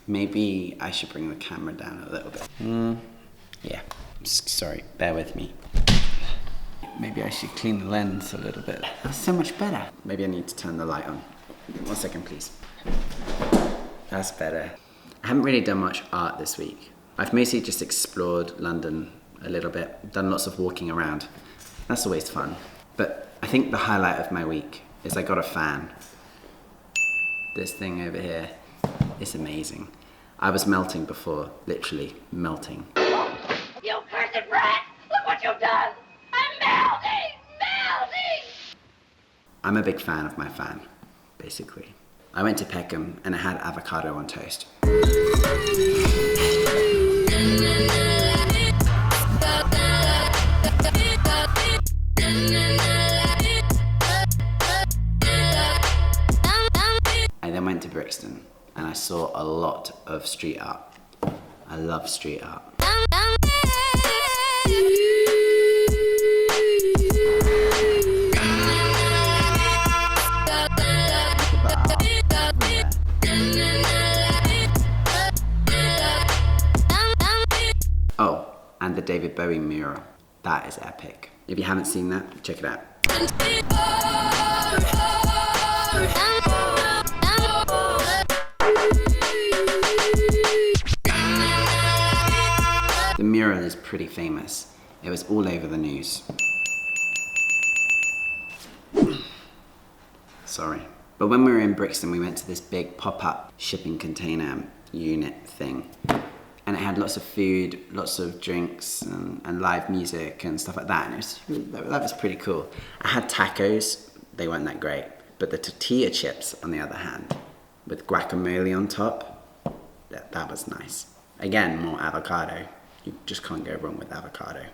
Maybe I should bring the camera down a little bit. Yeah, sorry, bear with me. Maybe I should clean the lens a little bit. That's so much better. Maybe I need to turn the light on. 1 second, please. That's better. I haven't really done much art this week. I've mostly just explored London a little bit, done lots of walking around. That's always fun. But I think the highlight of my week is I got a fan. This thing over here is amazing. I was melting before, literally melting. You cursed rat! Look what you've done! I'm melting! Melting! I'm a big fan of my fan, basically. I went to Peckham and I had avocado on toast. I then went to Brixton and I saw a lot of street art. I love street art. Oh, and the David Bowie mural. That is epic. If you haven't seen that, check it out. The mural is pretty famous. It was all over the news. Sorry. But when we were in Brixton, we went to this big pop-up shipping container unit thing. And it had lots of food, lots of drinks, and live music and stuff like that. And that was pretty cool. I had tacos. They weren't that great. But the tortilla chips, on the other hand, with guacamole on top, that was nice. Again, more avocado. You just can't go wrong with avocado.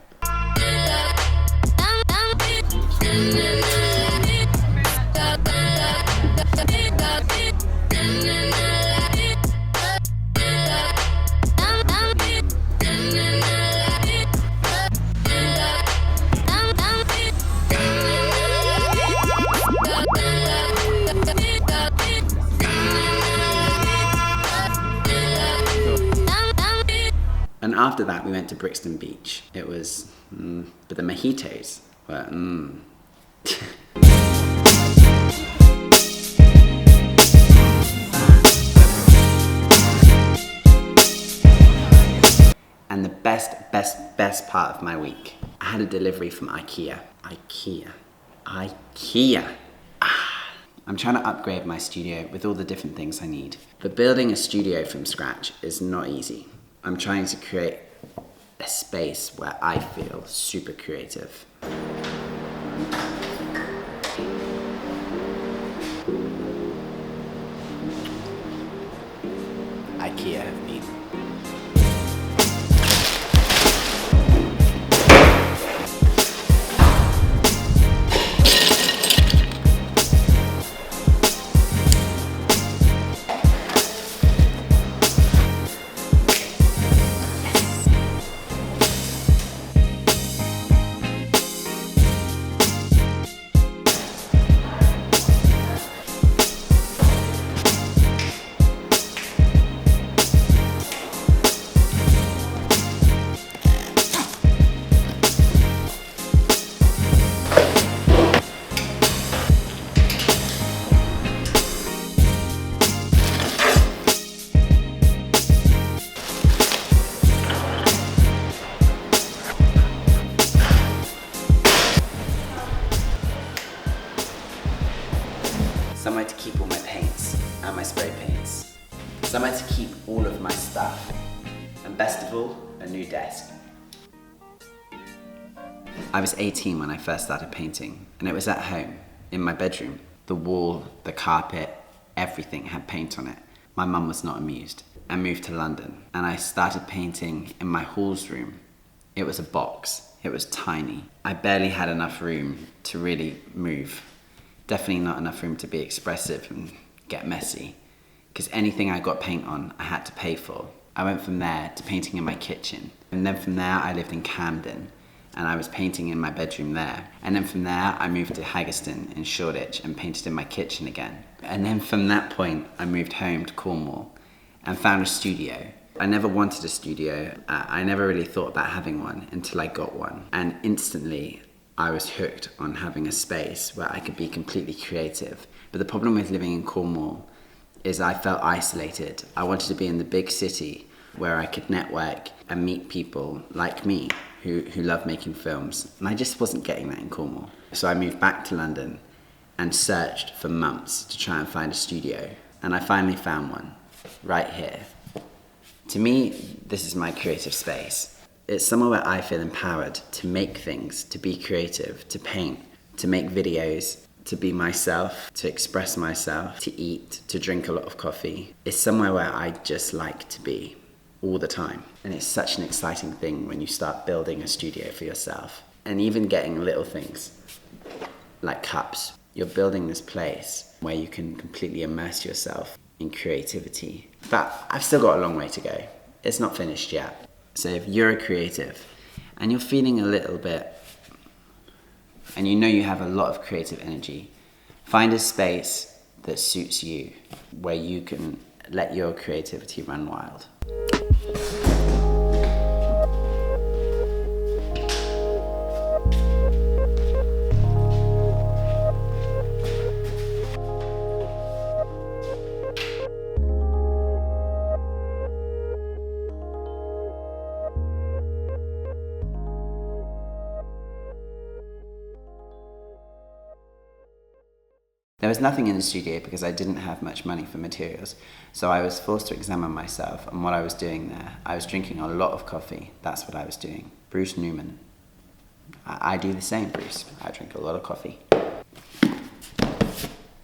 And after that, we went to Brixton Beach. It was, but the mojitos were, And the best part of my week, I had a delivery from IKEA. IKEA. I'm trying to upgrade my studio with all the different things I need. But building a studio from scratch is not easy. I'm trying to create a space where I feel super creative. IKEA have been. Somewhere to keep all my paints and my spray paints. Somewhere to keep all of my stuff. And best of all, a new desk. I was 18 when I first started painting, and it was at home, in my bedroom. The wall, the carpet, everything had paint on it. My mum was not amused. I moved to London, and I started painting in my hall's room. It was a box. It was tiny. I barely had enough room to really move. Definitely not enough room to be expressive and get messy, because anything I got paint on, I had to pay for. I went from there to painting in my kitchen, and then from there I lived in Camden, and I was painting in my bedroom there. And then from there I moved to Haggerston in Shoreditch and painted in my kitchen again. And then from that point I moved home to Cornwall, and found a studio. I never wanted a studio. I never really thought about having one until I got one. And instantly, I was hooked on having a space where I could be completely creative. But the problem with living in Cornwall is I felt isolated. I wanted to be in the big city where I could network and meet people like me who love making films. And I just wasn't getting that in Cornwall. So I moved back to London and searched for months to try and find a studio. And I finally found one right here. To me, this is my creative space. It's somewhere where I feel empowered to make things, to be creative, to paint, to make videos, to be myself, to express myself, to eat, to drink a lot of coffee. It's somewhere where I just like to be all the time. And it's such an exciting thing when you start building a studio for yourself. And even getting little things like cups. You're building this place where you can completely immerse yourself in creativity. But I've still got a long way to go. It's not finished yet. So if you're a creative and you're feeling a little bit, and you know you have a lot of creative energy, find a space that suits you, where you can let your creativity run wild. There was nothing in the studio because I didn't have much money for materials, so I was forced to examine myself and what I was doing there. I was drinking a lot of coffee, that's what I was doing. Bruce Newman. I do the same, Bruce. I drink a lot of coffee.